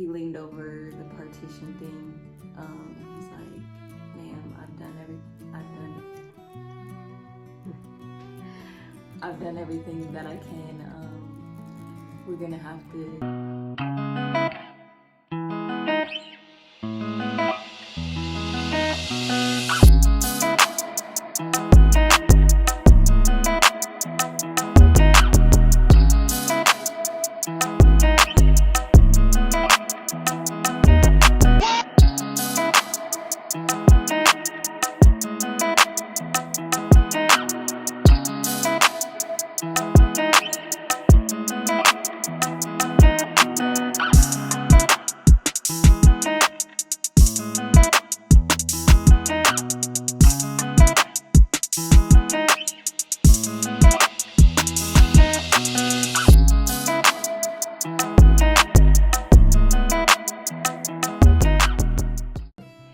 He leaned over the partition thing. He's like, "Ma'am, I've done everything that I can. We're gonna have to."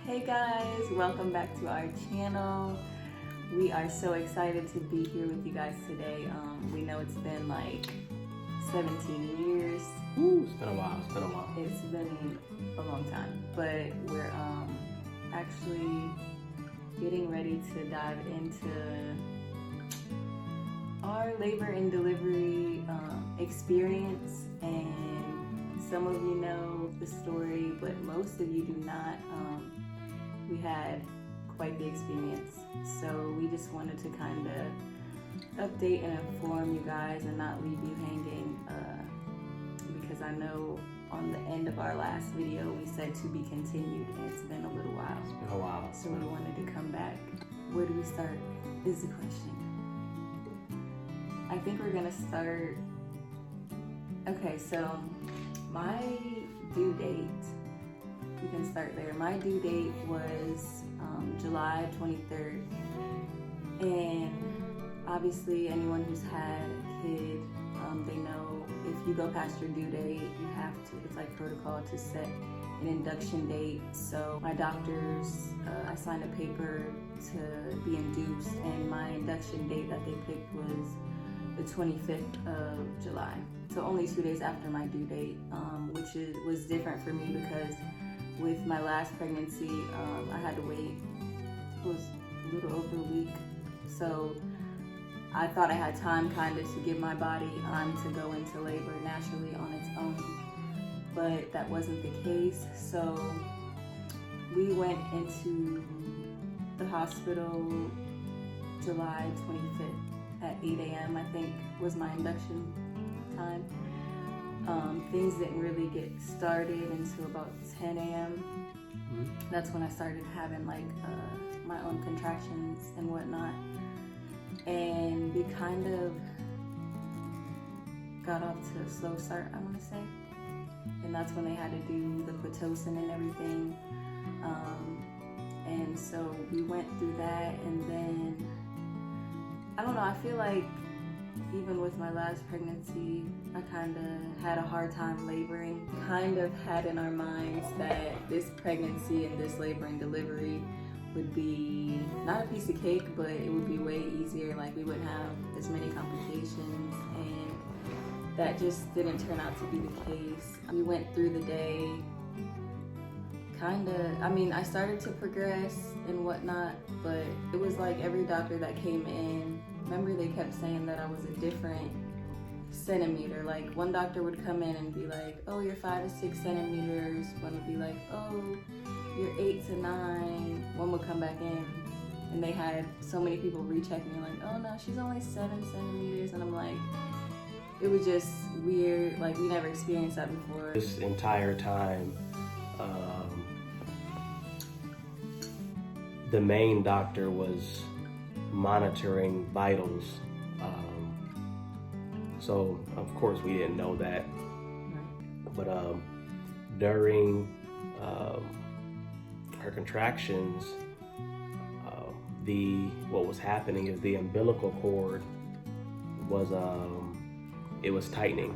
Hey guys, welcome back to our channel. We are so excited to be here with you guys today. We know it's been like 17 years. Ooh, it's been a while. It's been a long time, but we're actually getting ready to dive into our labor and delivery experience. And some of you know the story, but most of you do not. We had quite the experience, so we just wanted to kind of update and inform you guys and not leave you hanging, because I know on the end of our last video we said to be continued, and it's been a little while. It's been a while. So we wanted to come back. Where do we start is the question. I think we're gonna start, okay, so my due date, we can start there. My due date was July 23rd, and obviously anyone who's had a kid, they know if you go past your due date, you have to, it's like protocol to set an induction date. So my doctors, I signed a paper to be induced, and my induction date that they picked was the 25th of July. So only 2 days after my due date, which was different for me because with my last pregnancy, I had to wait, it was a little over a week. So I thought I had time kind of to give my body time to go into labor naturally on its own, but that wasn't the case. So we went into the hospital July 25th at 8 a.m. I think was my induction time. Things didn't really get started until about 10 a.m. That's when I started having like my own contractions and whatnot. And we kind of got off to a slow start, I want to say. And that's when they had to do the Pitocin and everything. And so we went through that, and then, I don't know, I feel like even with my last pregnancy, I kind of had a hard time laboring. Kind of had in our minds that this pregnancy and this labor and delivery would be not a piece of cake, but it would be way easier. Like we wouldn't have as many complications, and that just didn't turn out to be the case. We went through the day, I started to progress and whatnot, but it was like every doctor that came in, remember they kept saying that I was a different centimeter. Like one doctor would come in and be like, "Oh, you're 5 to 6 centimeters." One would be like, "Oh, you're 8 to 9. One would come back in, and they had so many people recheck me like, "Oh no, she's only 7 centimeters." And I'm like, it was just weird. Like we never experienced that before. This entire time, the main doctor was monitoring vitals. So of course we didn't know that. But during her contractions, what was happening is the umbilical cord was it was tightening.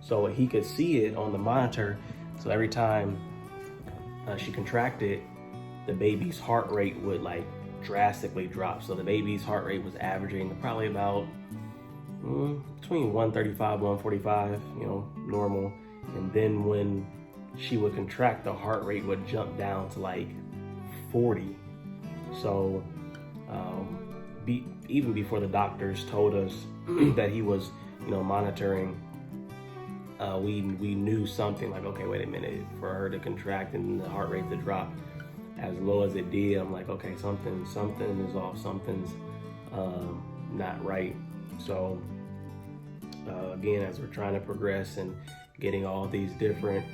So he could see it on the monitor. So every time she contracted, the baby's heart rate would like drastically drop. So the baby's heart rate was averaging probably about between 135, 145, normal. And then when she would contract, the heart rate would jump down to like 40. So even before the doctors told us that he was, monitoring, we knew something, like, okay, wait a minute, for her to contract and the heart rate to drop as low as it did. I'm like, okay, something is off, something's not right. So again, as we're trying to progress and getting all these different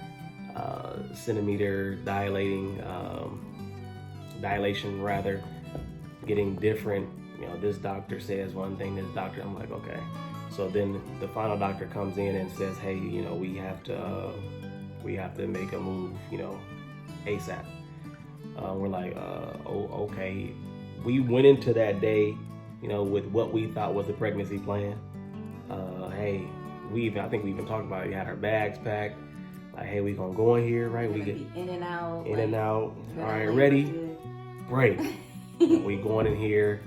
centimeter dilation rather, getting different, this doctor says one thing, this doctor, I'm like, okay. So then the final doctor comes in and says, hey, we have to make a move, ASAP. We're like, okay. We went into that day, with what we thought was a pregnancy plan. Hey, I think we even talked about it. We had our bags packed. Like, hey, we gonna go in here, right? We get in and out. All right, ready? Break. We going in here.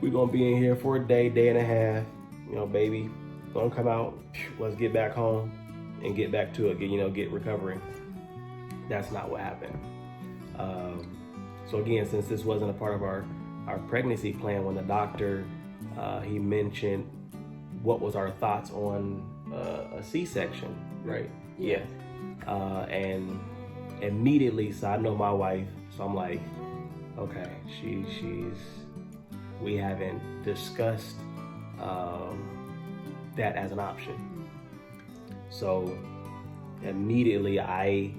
We gonna be in here for a day and a half. Baby, gonna come out. Let's get back home and get back to it. Get recovering. That's not what happened. So again, since this wasn't a part of our pregnancy plan, when the doctor he mentioned what was our thoughts on a C-section, right? Yeah. And immediately, so I know my wife, so I'm like, okay, we haven't discussed that as an option. So immediately I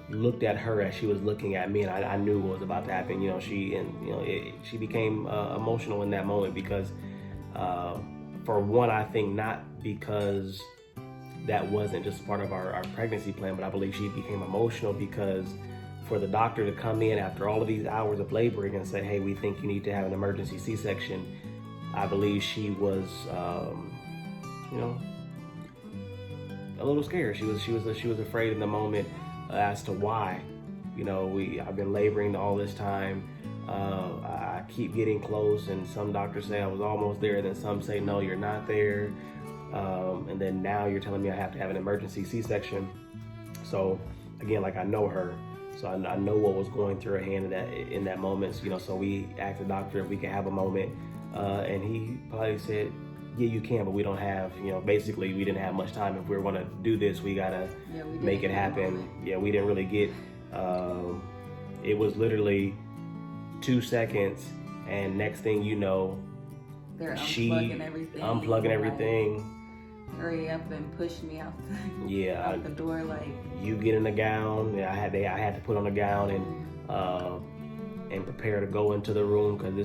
looked at her as she was looking at me, and I knew what was about to happen. She became emotional in that moment because, for one, I think not because that wasn't just part of our pregnancy plan, but I believe she became emotional because for the doctor to come in after all of these hours of laboring and say, hey, we think you need to have an emergency C-section, I believe she was, a little scared. She was afraid in the moment as to why. I've been laboring all this time. I keep getting close, and some doctors say I was almost there, then some say no, you're not there, and then now you're telling me I have to have an emergency C-section. So again, like, I know her, so I know what was going through her hand in that moment. So we asked the doctor if we could have a moment, and he probably said, yeah, you can, but we don't have, basically we didn't have much time. If we were going to do this, we got to make it happen. Yeah, we didn't really get, it was literally 2 seconds, and next thing you know, they're unplugging everything. Hurry up and push me out out the door, like, you get in the gown. I had to put on a gown and prepare to go into the room, because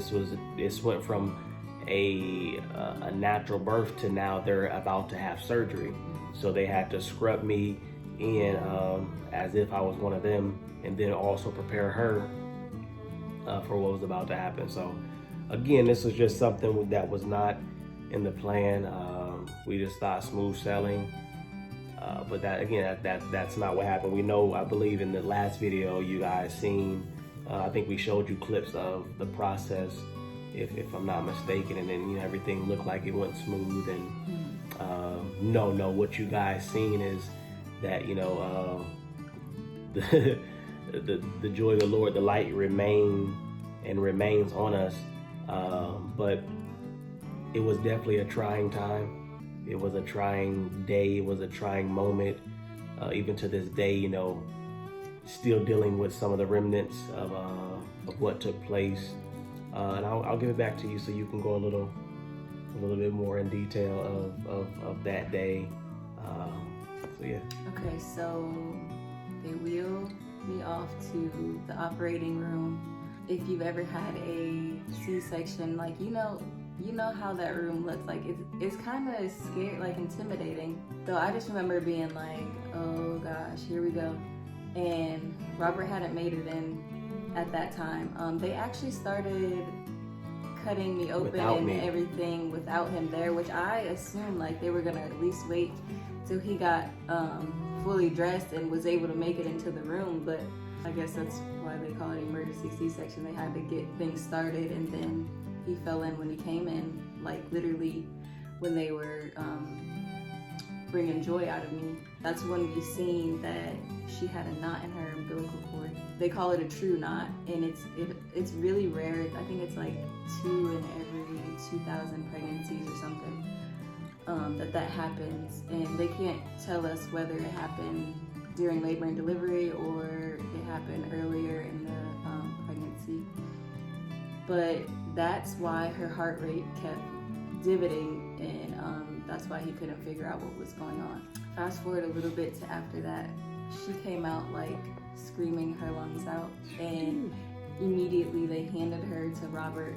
this went from a natural birth to now they're about to have surgery. So they had to scrub me in as if I was one of them, and then also prepare her for what was about to happen. So again, this was just something that was not in the plan. We just thought smooth sailing, but that's not what happened. We know, I believe in the last video you guys seen, I think we showed you clips of the process, if I'm not mistaken, and then everything looked like it went smooth. And what you guys seen is that the joy of the Lord, the light remains on us, but it was definitely a trying time. It was a trying day. It was a trying moment. Even to this day, still dealing with some of the remnants of what took place. And I'll give it back to you so you can go a little bit more in detail of that day. So yeah. Okay, so they wheeled me off to the operating room. If you've ever had a C-section, like, you know how that room looks like. It's kind of scary, like intimidating. So I just remember being like, oh gosh, here we go. And Robert hadn't made it in at that time. They actually started cutting me open everything without him there, which I assumed like they were gonna at least wait till he got fully dressed and was able to make it into the room. But I guess that's why they call it emergency C-section. They had to get things started, and then he fell in when he came in, like literally when they were bringing joy out of me. That's when we seen that she had a knot in her umbilical cord. They call it a true knot, and it's really rare. I think it's like 2 in every 2,000 pregnancies or something that happens, and they can't tell us whether it happened during labor and delivery or it happened earlier in the pregnancy. But that's why her heart rate kept divoting, and that's why he couldn't figure out what was going on. Fast forward a little bit to after that, she came out like screaming her lungs out, and immediately they handed her to Robert.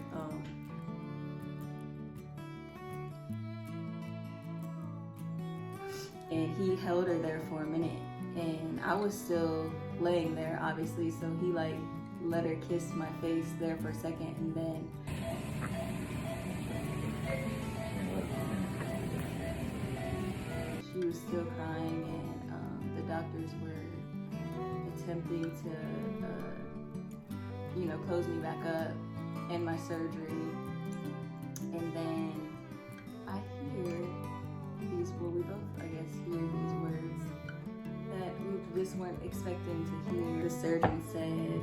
And he held her there for a minute, and I was still laying there, obviously, so he like let her kiss my face there for a second, and then she was still crying, and the doctors were attempting to close me back up and my surgery. And then I hear we both, I guess, hear these words that we just weren't expecting to hear. The surgeon said,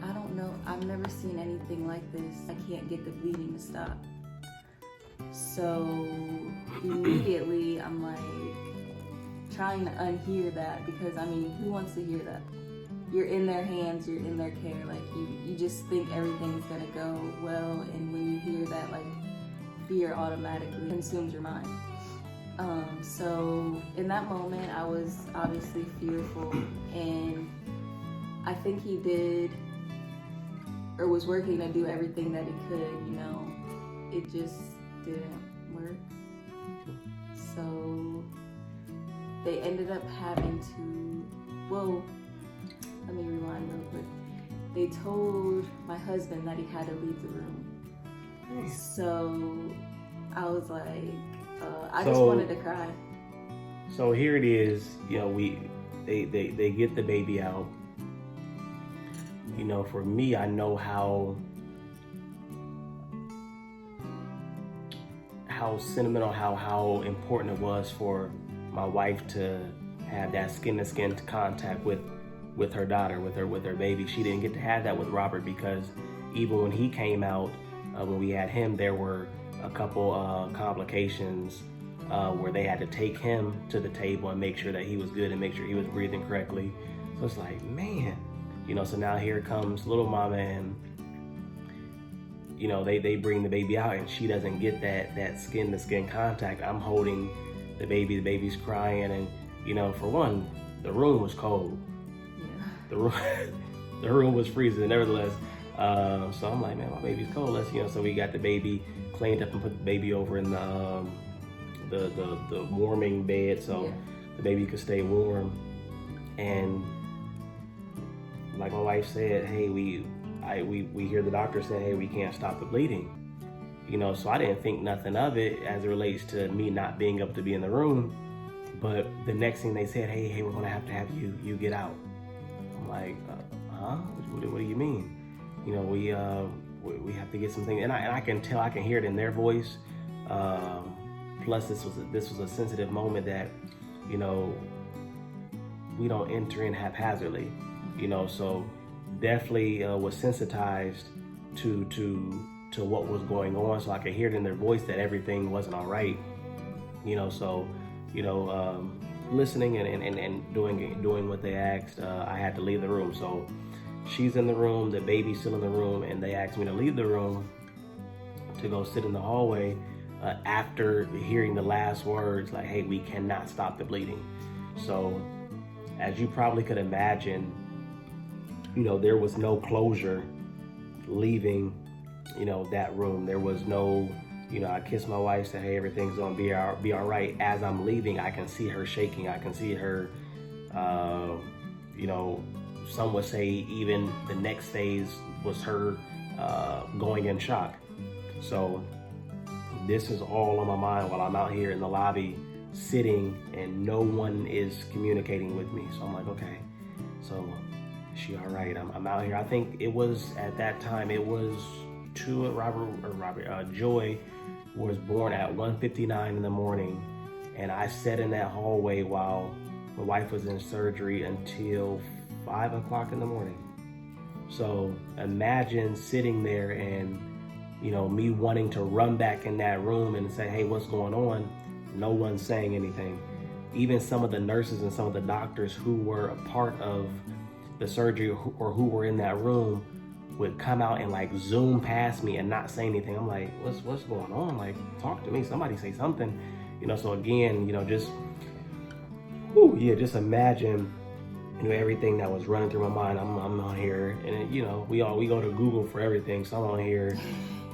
"I don't know, I've never seen anything like this. I can't get the bleeding to stop." So immediately I'm like trying to unhear that, because I mean, who wants to hear that? You're in their hands, you're in their care, like you just think everything's gonna go well, and when you hear that, like, fear automatically consumes your mind. So in that moment I was obviously fearful, and I think he did, or was working to do everything that he could, it just didn't work. So they ended up having to, let me rewind real quick. They told my husband that he had to leave the room. So I was like, I just wanted to cry. So here it is, they get the baby out. For me, I know how sentimental, how important it was for my wife to have that skin-to-skin contact with her daughter, with her baby. She didn't get to have that with Robert, because even when he came out, when we had him, there were a couple complications where they had to take him to the table and make sure that he was good and make sure he was breathing correctly. So it's like, man, so now here comes little mama, and they bring the baby out, and she doesn't get that skin to skin contact. I'm holding the baby's crying, and for one, the room was cold. Yeah. The room was freezing, nevertheless. So I'm like, man, my baby's cold. Let's, so we got the baby cleaned up and put the baby over in the warming bed, so the baby could stay warm. And like my wife said, hey, we hear the doctor say, hey, we can't stop the bleeding. So I didn't think nothing of it as it relates to me not being able to be in the room. But the next thing they said, hey, we're gonna have to have you get out. I'm like, huh? What do you mean? We have to get something, and I can tell, I can hear it in their voice. Plus, this was a sensitive moment that, we don't enter in haphazardly, So definitely was sensitized to what was going on, so I could hear it in their voice that everything wasn't all right, So listening and doing what they asked, I had to leave the room. So she's in the room, the baby's still in the room, and they asked me to leave the room to go sit in the hallway after hearing the last words, like, hey, we cannot stop the bleeding. So as you probably could imagine, there was no closure leaving, that room. There was no, I kissed my wife, said, hey, everything's gonna be all right. As I'm leaving, I can see her shaking. I can see her, some would say even the next phase was her going in shock. So this is all on my mind while I'm out here in the lobby sitting, and no one is communicating with me. So I'm like, okay, so is she all right? I'm out here. I think it was, at that time, it was Joy was born at 1:59 in the morning, And I sat in that hallway while my wife was in surgery until 5 o'clock in the morning. So imagine sitting there and, you know, me wanting to run back in that room and say, hey, what's going on? No one's saying anything. Even some of the nurses and some of the doctors who were a part of the surgery or who were in that room would come out and like zoom past me and not say anything. I'm like, what's going on? Like, talk to me, somebody say something. You know, so again, you know, just imagine, you know, everything that was running through my mind. I'm on here, and you know, we go to Google for everything. So I'm on here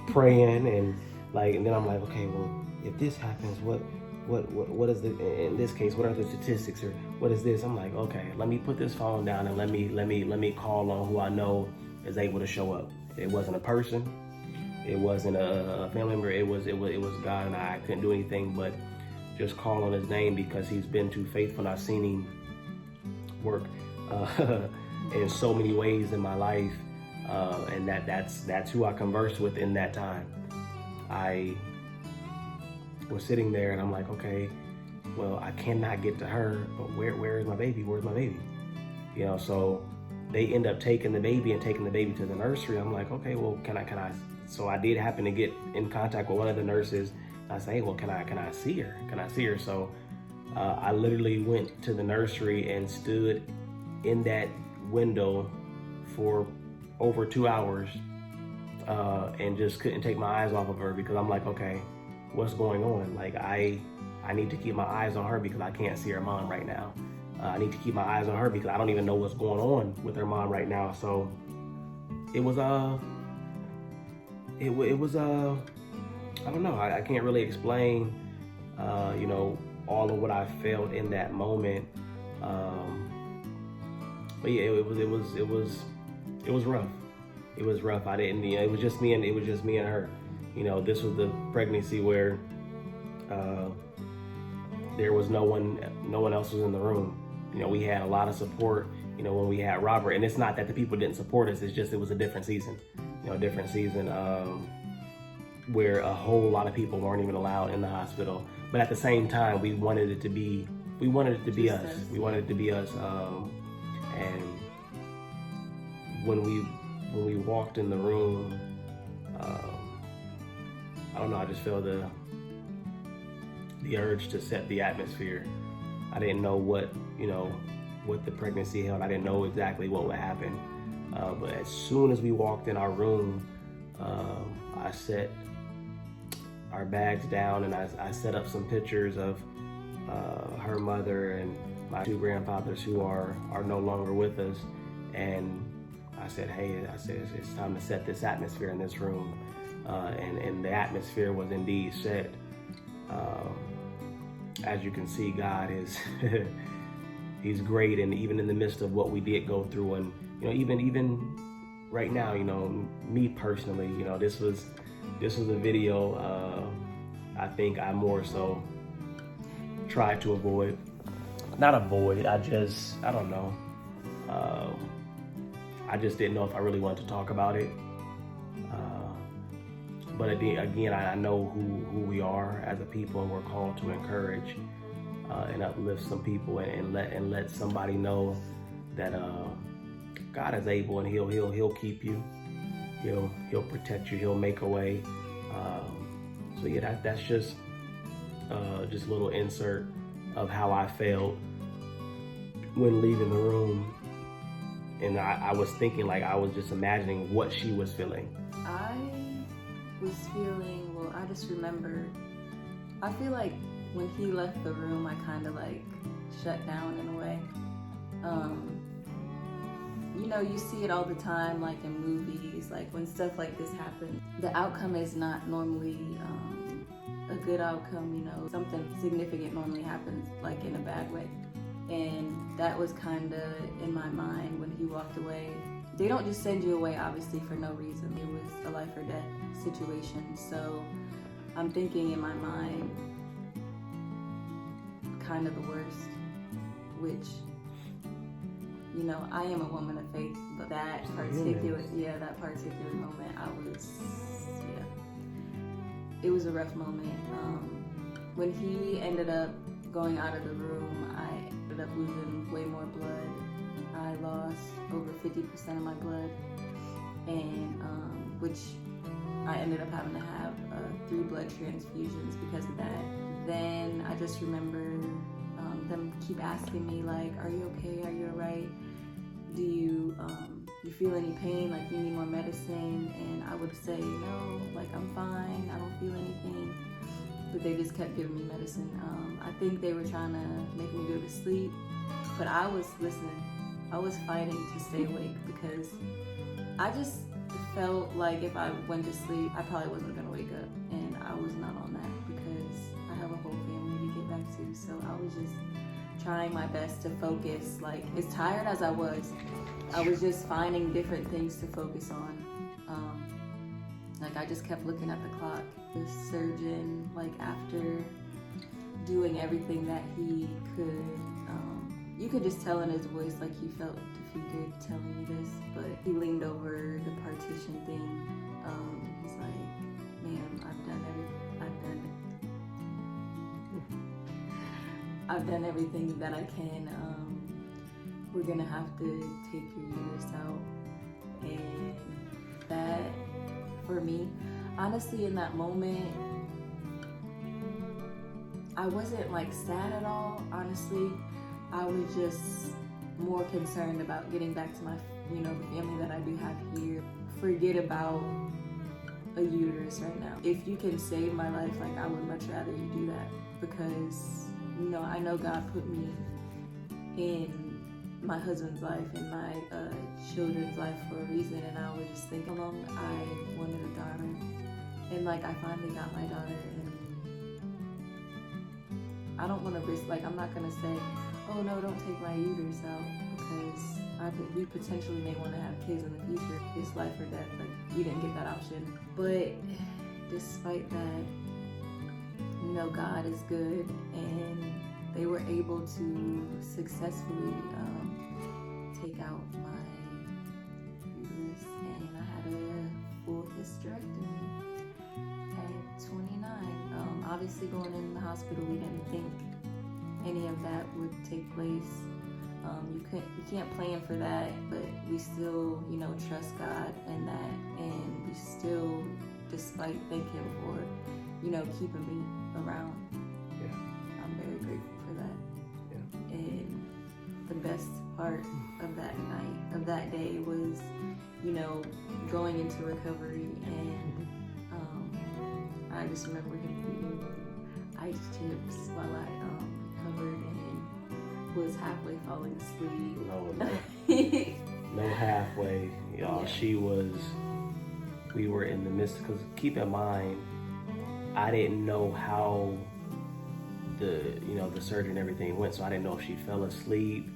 praying and then I'm like, okay, well, if this happens, what is in this case? What are the statistics, or what is this? I'm like, okay, let me put this phone down and let me call on who I know is able to show up. It wasn't a person, it wasn't a family member. It was God, and I couldn't do anything but just call on his name because he's been too faithful. And I've seen him work in so many ways in my life, and that's who I conversed with in that time. I was sitting there and I'm like, okay, well, I cannot get to her, but where is my baby? Where's my baby? You know, so they end up taking the baby to the nursery. I'm like, okay, well, can I? So I did happen to get in contact with one of the nurses. I say, hey, well, can I see her? Can I see her? So I literally went to the nursery and stood in that window for over 2 hours and just couldn't take my eyes off of her, because I'm like, okay, what's going on? Like, I need to keep my eyes on her because I can't see her mom right now. I need to keep my eyes on her because I don't even know what's going on with her mom right now. So it was I don't know. I can't really explain, you know, all of what I felt in that moment. But yeah, it was rough. It was rough. I didn't, you know, it was just me and her. You know, this was the pregnancy where there was no one else was in the room. You know, we had a lot of support, you know, when we had Robert. And it's not that the people didn't support us, it's just it was a different season. You know, a different season where a whole lot of people weren't even allowed in the hospital. But at the same time, we wanted it to be us. We wanted it to be us. And when we walked in the room, I don't know, I just felt the urge to set the atmosphere. I didn't know what the pregnancy held. I didn't know exactly what would happen. But as soon as we walked in our room, I set our bags down and I set up some pictures of her mother and my two grandfathers who are no longer with us. And I said, hey, it's time to set this atmosphere in this room. And the atmosphere was indeed set. As you can see, God is He's great, and even in the midst of what we did go through, and you know, even right now, you know, me personally, you know, this was a video I think I more so tried to avoid. Not avoid, I don't know. I just didn't know if I really wanted to talk about it. But again, I know who we are as a people, and we're called to encourage and uplift some people, and let somebody know that God is able, and He'll keep you. He'll protect you. He'll make a way. So yeah, that's just a little insert of how I felt when leaving the room. And I was thinking, like, I was just imagining what she was feeling. I was feeling, well, I just remember, I feel like when he left the room, I kind of like shut down in a way. You know, you see it all the time, like in movies, like when stuff like this happens, the outcome is not normally a good outcome, you know, something significant normally happens like in a bad way. And that was kind of in my mind when he walked away. They don't just send you away, obviously, for no reason. It was a life or death situation. So I'm thinking in my mind, kind of the worst, which, you know, I am a woman of faith, but that particular moment, it was a rough moment. When he ended up going out of the room, I ended up losing way more blood. I lost over 50% of my blood, and which I ended up having to have 3 blood transfusions because of that. Then I just remember them keep asking me, like, are you okay? Are you all right? Do you feel any pain? Like, you need more medicine? And I would say, no, like, I'm fine. I don't feel anything. But they just kept giving me medicine. I think they were trying to make me go to sleep, but I was listening. I was fighting to stay awake because I just felt like if I went to sleep, I probably wasn't gonna wake up, and I was not on that because I have a whole family to get back to. So I was just trying my best to focus. Like, as tired as I was just finding different things to focus on. Like, I just kept looking at the clock. The surgeon, like, after doing everything that he could, you could just tell in his voice, like, he felt defeated telling me this, but he leaned over the partition thing. He's like, ma'am, I've done everything that I can. We're gonna have to take your uterus out. And that, for me, honestly, in that moment, I wasn't like sad at all, honestly. I was just more concerned about getting back to my, the family that I do have here. Forget about a uterus right now. If you can save my life, like, I would much rather you do that, because, I know God put me in my husband's life and my children's life for a reason, and I was just thinking along, I wanted a daughter, and like, I finally got my daughter, and I don't want to risk, like, I'm not gonna say, oh no, don't take my uterus out, because we potentially may want to have kids in the future. It's life or death. Like, we didn't get that option. But despite that, God is good, and they were able to successfully take out my uterus, and I had a full hysterectomy at 29. Obviously, going in the hospital, we didn't think any of that would take place. You can't plan for that, but we still, trust God in that, and we still, despite thank Him for, keeping me around. Yeah. I'm very grateful for that. Yeah. And the best part of that night, of that day, was, going into recovery, and I just remember him eating ice chips while I recovered and was halfway falling asleep. No halfway, y'all. Yeah. We were in the midst, because keep in mind, I didn't know how the surgery and everything went, so I didn't know if she fell asleep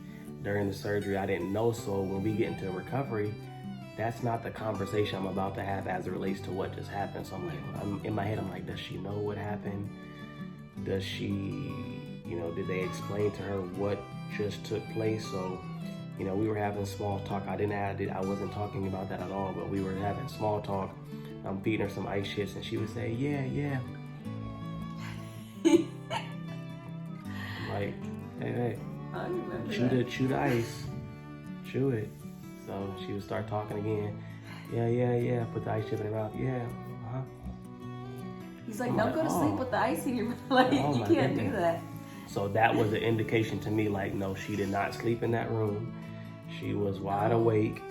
during the surgery. I didn't know. So when we get into recovery, that's not the conversation I'm about to have as it relates to what just happened. So I'm in my head, I'm like, does she know what happened? Does she, did they explain to her what just took place? So, we were having small talk. I wasn't talking about that at all, but we were having small talk. I'm feeding her some ice chips, and she would say, yeah. I'm like, hey, chew the ice, chew it. So she would start talking again. Yeah. Put the ice chip in her mouth. Yeah. He's like, don't go to sleep with the ice in your mouth. Like, you can't do that. So that was an indication to me, like, no, she did not sleep in that room. She was wide awake.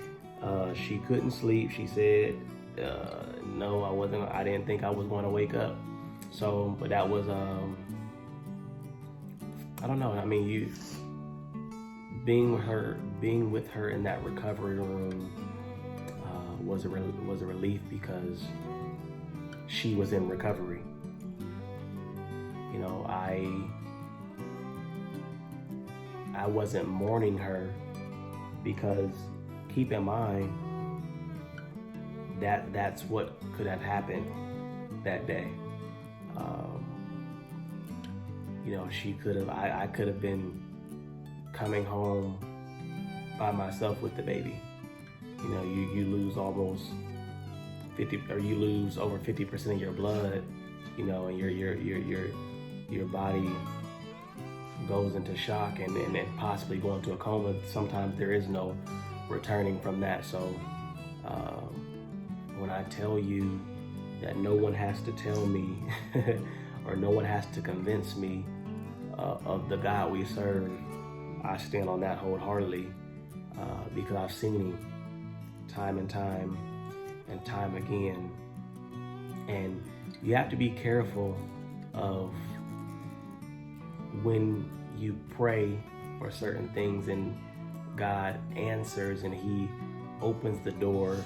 She couldn't sleep. She said, no, I didn't think I was going to wake up. So, but that was, I don't know. I mean, being with her in that recovery room was a relief, because she was in recovery. I wasn't mourning her, because keep in mind that's what could have happened that day. She could have, I could have been coming home by myself with the baby. You lose almost 50, or you lose over 50% of your blood, and your body goes into shock and possibly go into a coma, sometimes there is no returning from that. So when I tell you that no one has to tell me or no one has to convince me of the God we serve, I stand on that wholeheartedly because I've seen him time and time and time again. And you have to be careful of when you pray for certain things and God answers and he opens the door,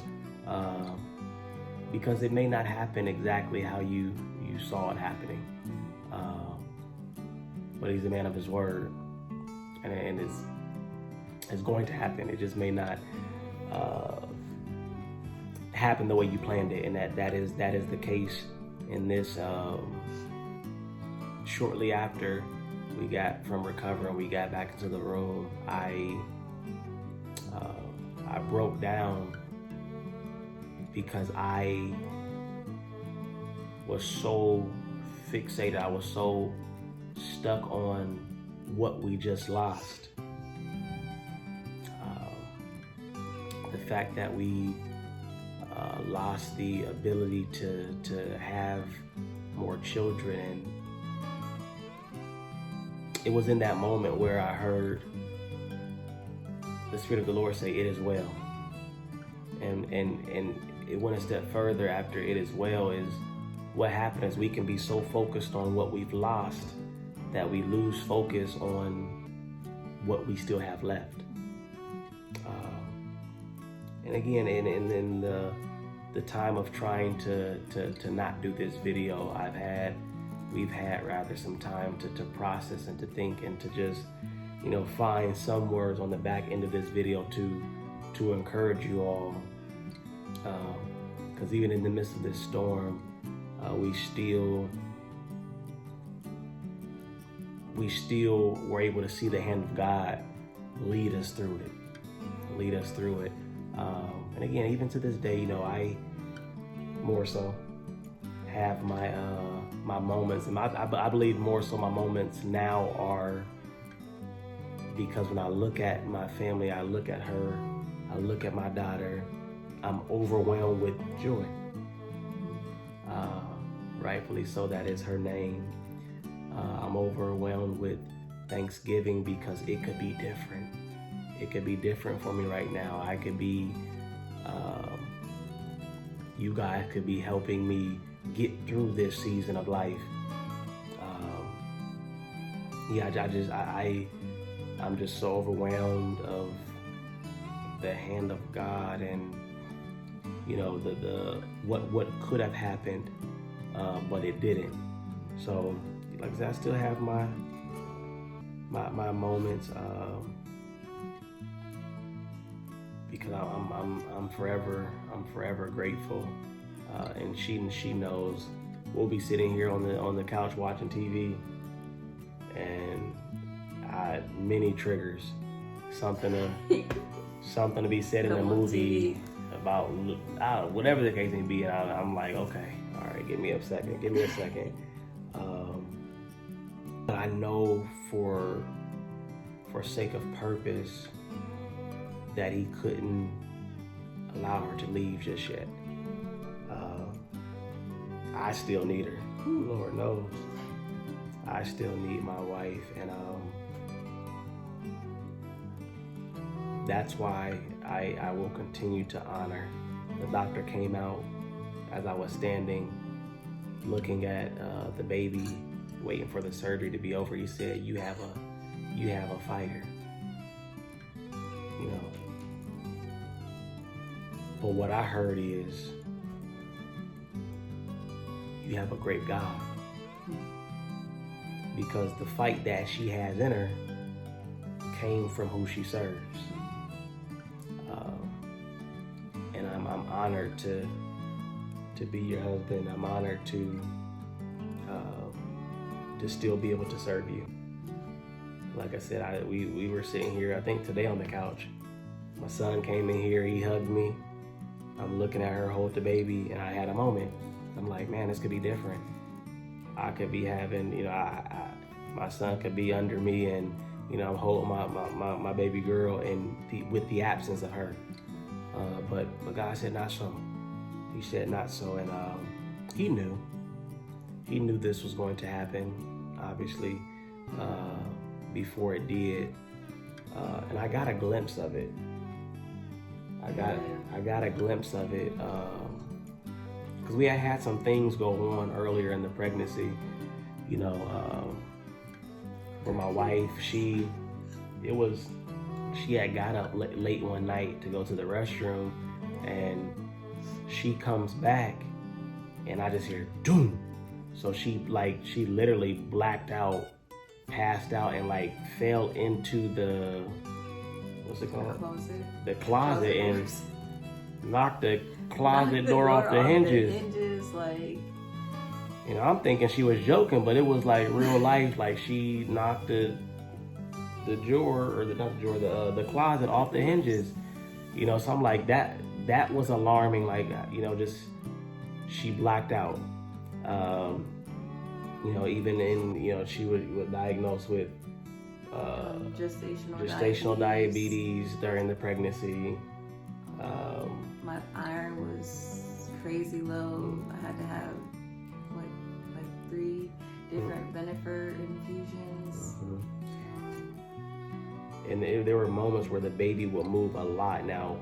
because it may not happen exactly how you saw it happening, but he's a man of his word, and it's going to happen. It just may not happen the way you planned it, and that is the case in this. Shortly after we got from recovering, we got back into the room, I broke down because I was so fixated, I was so stuck on what we just lost. The fact that we lost the ability to have more children. And it was in that moment where I heard the Spirit of the Lord say, "It is well." And it went a step further after "it is well." Is what happens is we can be so focused on what we've lost that we lose focus on what we still have left. And again, in the time of trying to not do this video, we've had rather some time to process and to think and to just, find some words on the back end of this video to encourage you all. Because even in the midst of this storm, we still were able to see the hand of God lead us through it. And again, even to this day, I more so have my moments, and I believe more so my moments now are because when I look at my family, I look at her, I look at my daughter, I'm overwhelmed with joy. Rightfully so, that is her name. I'm overwhelmed with thanksgiving because it could be different. It could be different for me right now. I could be, you guys could be helping me get through this season of life. I'm just so overwhelmed of the hand of God, and the what could have happened, but it didn't. So, like I said, I still have my moments, because I'm forever grateful, and she knows. We'll be sitting here on the couch watching TV, and many triggers, something to be said in a movie about whatever the case may be, and I'm like, okay, all right, give me a second. But I know for sake of purpose that he couldn't allow her to leave just yet. I still need her. Lord knows. I still need my wife, and that's why I will continue to honor. The doctor came out as I was standing looking at the baby, waiting for the surgery to be over. He said, you have a fighter. But what I heard is, you have a great God. Because the fight that she has in her came from who she serves. And I'm honored to be your husband. I'm honored to still be able to serve you. Like I said, we were sitting here, I think today, on the couch. My son came in here, he hugged me. I'm looking at her hold the baby, and I had a moment. I'm like, man, this could be different. I could be having, my son could be under me, and I'm holding my baby girl, and with the absence of her. But God said not so. He said not so, and he knew this was going to happen, obviously, before it did, and I got a glimpse of it. I got a glimpse of it, because we had some things go on earlier in the pregnancy, for my wife. She had got up late one night to go to the restroom, and she comes back, and I just hear doom. So she literally blacked out, passed out, and fell into the, what's it called? The closet, and knocked the closet door off the hinges. I'm thinking she was joking, but it was real life. She knocked the drawer, or the closet off the hinges. So I'm like, that was alarming. Just she blacked out. Even in, she was diagnosed with gestational diabetes during the pregnancy. My iron was crazy low. I had to have 3 different Venifer infusions. And there were moments where the baby would move a lot. Now,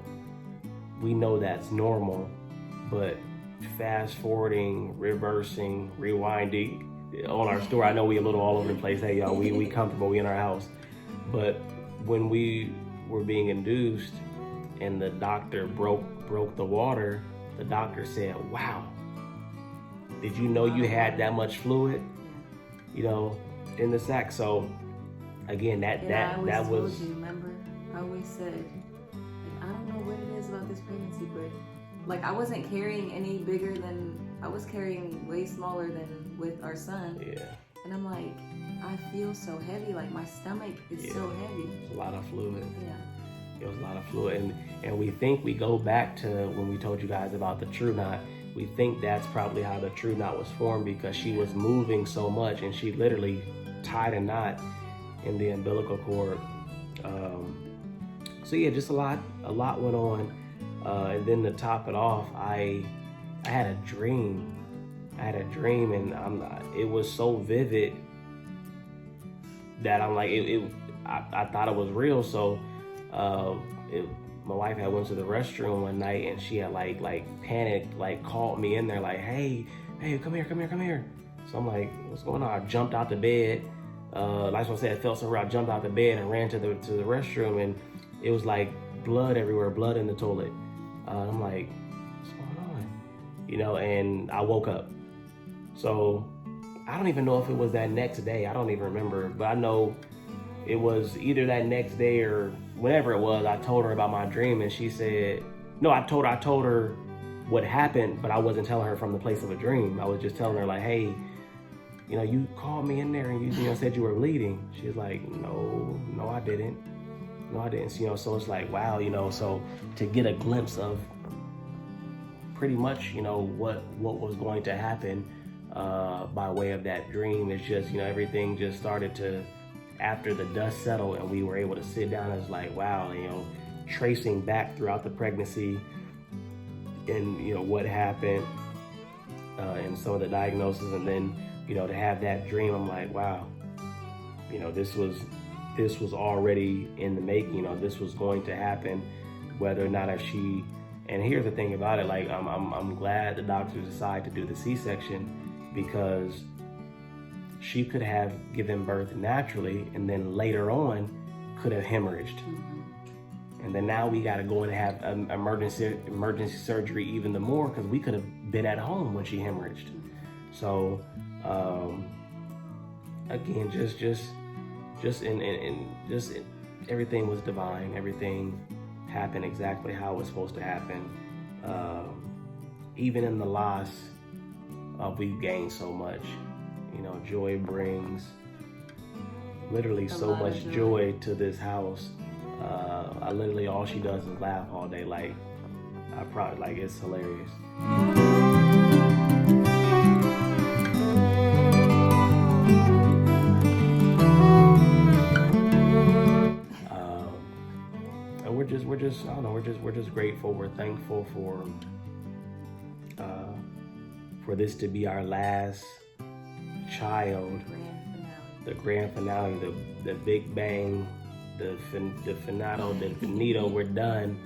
we know that's normal, but fast forwarding, reversing, rewinding on our story, I know we a little all over the place. Hey, y'all, we comfortable, we in our house. But when we were being induced and the doctor broke the water, the doctor said, "Wow, did you know you had that much fluid, in the sac?" So again, that was. Told you, remember? I always said, I don't know what it is about this pregnancy, but I wasn't carrying any bigger than, I was carrying way smaller than with our son. Yeah. And I'm like, I feel so heavy. My stomach is so heavy. It's a lot of fluid. Yeah. It was a lot of fluid, and we think we go back to when we told you guys about the true knot. We think that's probably how the true knot was formed, because she was moving so much, and she literally tied a knot in the umbilical cord. So yeah, just a lot went on, and then to top it off, I had a dream. And it was so vivid that I'm like, I thought it was real. So my wife had went to the restroom one night, and she had panicked, called me in there, hey, come here. So I'm like, what's going on? I jumped out the bed. Like I said, I felt so weird. I jumped out the bed and ran to the restroom, and it was blood everywhere, blood in the toilet. I'm like, what's going on? And I woke up. So I don't even know if it was that next day. I don't even remember, but I know it was either that next day or whenever it was. I told her about my dream, and she said, no, I told her what happened, but I wasn't telling her from the place of a dream. I was just telling her hey, you called me in there and you said you were bleeding. She was like, no, I didn't. So it's wow, so to get a glimpse of pretty much, what was going to happen by way of that dream, is just, everything just started to, after the dust settled and we were able to sit down, it's wow, tracing back throughout the pregnancy and, what happened and some of the diagnosis, and then, to have that dream, I'm like, wow, this was already in the making. This was going to happen, whether or not she. And here's the thing about it, I'm glad the doctors decided to do the C-section, because she could have given birth naturally, and then later on could have hemorrhaged. And then now we got to go and have emergency surgery even the more, because we could have been at home when she hemorrhaged. So again, everything was divine. Everything happened exactly how it was supposed to happen. Even in the loss, we've gained so much. Joy brings literally so much joy to this house. I literally, all she does is laugh all day. It's hilarious. we're just I don't know, we're just grateful. We're thankful for this to be our last child, the grand finale, the big bang, the finado, the finito. We're done.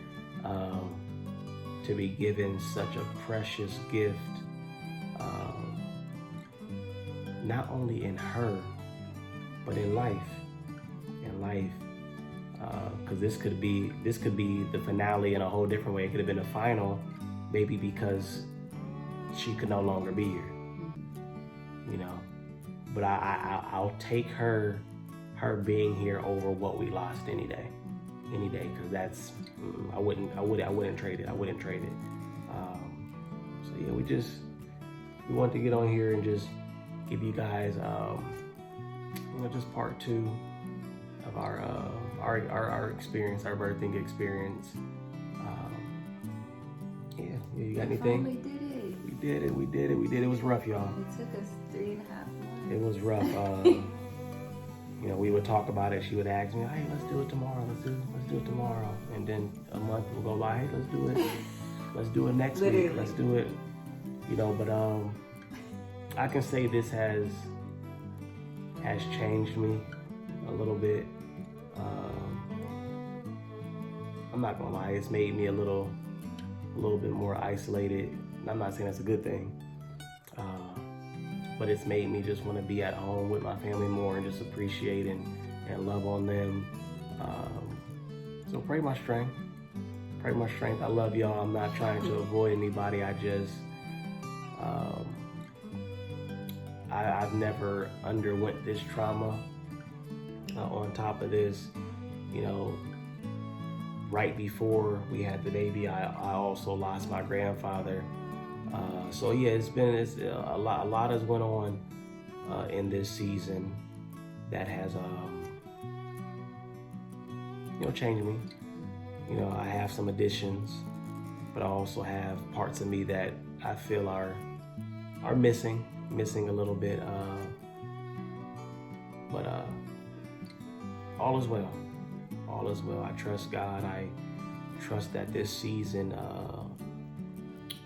To be given such a precious gift, not only in her, but in life. Because this could be the finale in a whole different way. It could have been a final, maybe because she could no longer be here, you know. But I'll take her being here over what we lost any day, because that's I wouldn't trade it. So yeah, we want to get on here and just give you guys just part 2 of our experience, our birthing experience. Yeah, you got anything? We did it. We did it. It was rough, y'all. It took us 3.5 months. It was rough. You know, we would talk about it. She would ask me, "Hey, let's do it tomorrow. Let's do it tomorrow." And then a month will go by. Hey, let's do it. Let's do it next week. Let's do it. You know, but I can say this has changed me a little bit. I'm not gonna lie. It's made me a little bit more isolated. I'm not saying that's a good thing, but it's made me just want to be at home with my family more and just appreciate and love on them. So pray my strength. I love y'all. I'm not trying to avoid anybody. I just, I've never underwent this trauma. On top of this, you know, right before we had the baby, I also lost my grandfather. So yeah, it's a lot has went on in this season that has changed me. You know, I have some additions, but I also have parts of me that I feel are missing a little bit. But all is well. I trust God. I trust that this season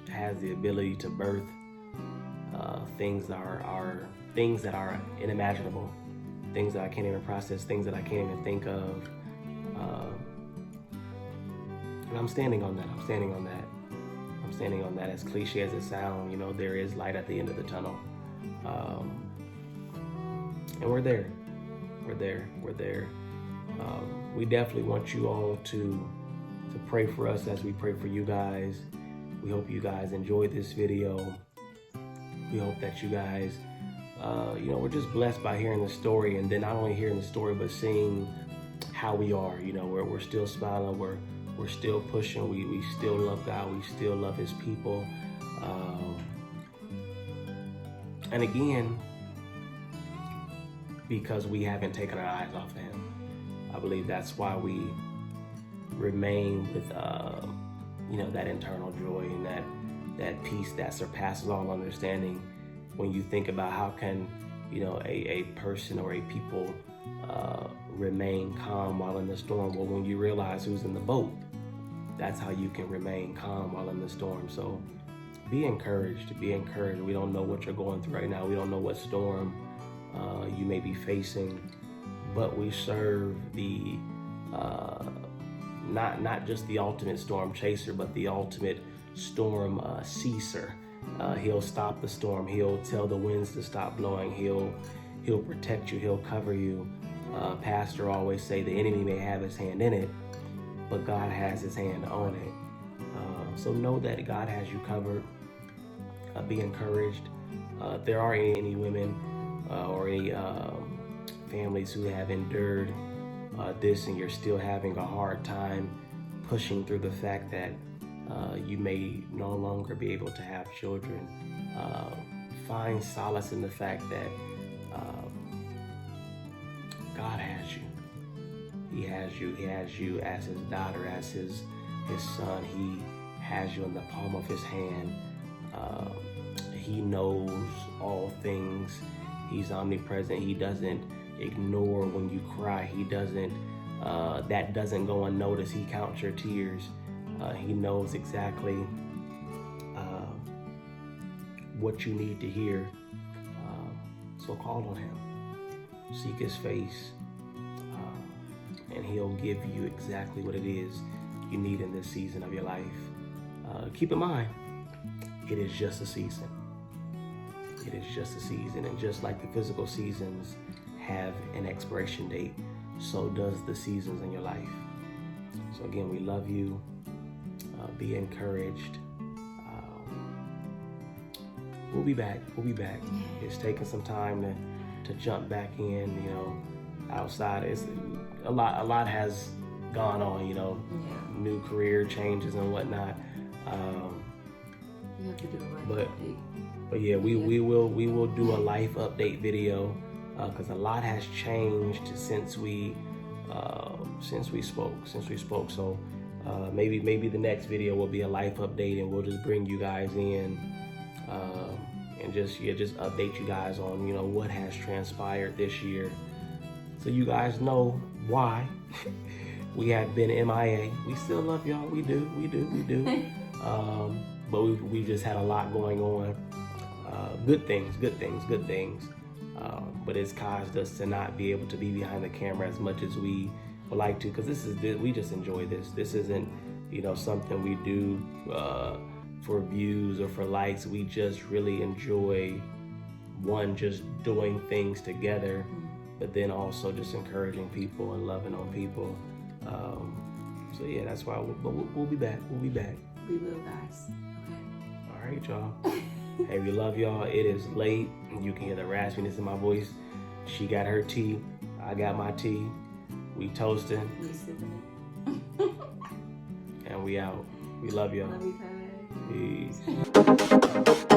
has the ability to birth things that are unimaginable, things that I can't even process, things that I can't even think of. And I'm standing on that. As cliche as it sounds, you know, there is light at the end of the tunnel. And we're there. We definitely want you all to pray for us as we pray for you guys. We hope you guys enjoyed this video. We hope that you guys, we're just blessed by hearing the story, and then not only hearing the story, but seeing how we are. You know, we're still smiling, we're still pushing, we still love God, we still love His people. And again, because we haven't taken our eyes off of Him. I believe that's why we remain with, that internal joy and that peace that surpasses all understanding. When you think about how can, a person or a people remain calm while in the storm. Well, when you realize who's in the boat, that's how you can remain calm while in the storm. So be encouraged. We don't know what you're going through right now. We don't know what storm you may be facing, but we serve the not just the ultimate storm chaser, but the ultimate storm ceaser. He'll stop the storm. He'll tell the winds to stop blowing. He'll protect you. He'll cover you. Pastor always say the enemy may have his hand in it, but God has His hand on it. So know that God has you covered. Be encouraged. If there are any women or any families who have endured this, and you're still having a hard time pushing through the fact that you may no longer be able to have children, find solace in the fact that God has you. He has you. He has you as His daughter, as His son. He has you in the palm of His hand. He knows all things. He's omnipresent. He doesn't ignore when you cry. He doesn't that doesn't go unnoticed. He counts your tears. He knows exactly what you need to hear. So call on him. Seek his face. And he'll give you exactly what it is you need in this season of your life. Keep in mind, it is just a season. It is just a season. And just like the physical seasons have an expiration date, so does the seasons in your life. So again, we love you. Be encouraged. We'll be back. It's taking some time to jump back in, outside. It's a lot has gone on, new career changes and whatnot. You have to do a life update. But yeah, we will do a life update video because a lot has changed since we spoke. So maybe the next video will be a life update, and we'll just bring you guys in and just update you guys on what has transpired this year, so you guys know why we have been MIA. We still love y'all. We do. But we just had a lot going on. Good things. But it's caused us to not be able to be behind the camera as much as we would like to, because we just enjoy this. This isn't something we do for views or for likes. We just really enjoy just doing things together, but then also just encouraging people and loving on people. So yeah, that's why we'll be back. We will, guys. Okay. All right, y'all. Hey, we love y'all. It is late. You can hear the raspiness in my voice. She got her tea. I got my tea. We toasting. We sipping it. And we out. We love y'all. Love you, guys. Peace.